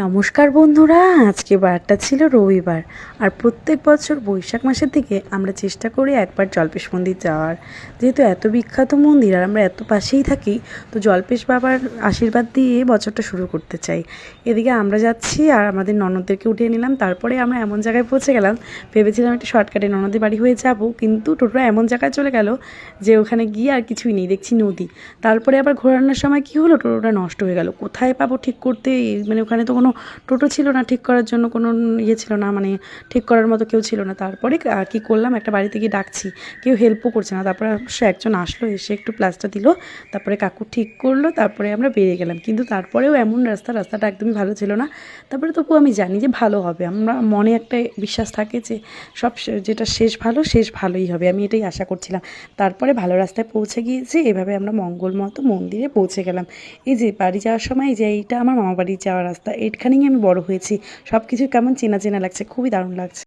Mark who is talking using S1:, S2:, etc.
S1: নমস্কার বন্ধুরা, আজকে বারটা ছিল রবিবার। আর প্রত্যেক বছর বৈশাখ মাসের দিকে আমরা চেষ্টা করি একবার জল্পেশ মন্দির যাওয়ার। যেহেতু এত বিখ্যাত মন্দির আর আমরা এত পাশেই থাকি, তো জল্পেশ বাবার আশীর্বাদ দিয়ে বছরটা শুরু করতে চাই। এদিকে আমরা যাচ্ছি আর আমাদের ননদদেরকে উঠিয়ে নিলাম। তারপরে আমরা এমন জায়গায় পৌঁছে গেলাম, ভেবেছিলাম একটু শর্টকাটে ননদের বাড়ি হয়ে যাব, কিন্তু টোটো এমন জায়গায় চলে গেল যে ওখানে গিয়ে আর কিছুই নেই, দেখছি নদী। তারপরে আবার ঘোরানোর সময় কী হলো, টোটোটা নষ্ট হয়ে গেল। কোথায় পাবো ঠিক করতে, মানে ওখানে তো কোনো টোটো ছিল না, ঠিক করার জন্য কোনো ইয়ে ছিল না, মানে ঠিক করার মতো কেউ ছিল না। তারপরে কী করলাম, একটা বাড়িতে গিয়ে ডাকছি, কেউ হেল্পও করছে না। তারপরে অবশ্য একজন আসলো, এসে একটু প্লাস্টার দিল, তারপরে কাকু ঠিক করলো, তারপরে আমরা বেরিয়ে গেলাম। কিন্তু তারপরেও এমন রাস্তাটা একদমই ভালো ছিল না। তারপরে তবুও আমি জানি যে ভালো হবে, আমরা মনে একটা বিশ্বাস থাকে যে সব যেটা শেষ ভালো, শেষ ভালোই হবে, আমি এটাই আশা করছিলাম। তারপরে ভালো রাস্তায় পৌঁছে গিয়েছি। এভাবে আমরা মঙ্গলমতো মন্দিরে পৌঁছে গেলাম। এই যে বাড়ি যাওয়ার সময়, যে এইটা আমার মামা বাড়ি যাওয়ার রাস্তা, এইখানেই আমি বড় হয়েছি। সব কিছু কেমন চেনা চেনা লাগছে, খুবই দারুণ লাগছে।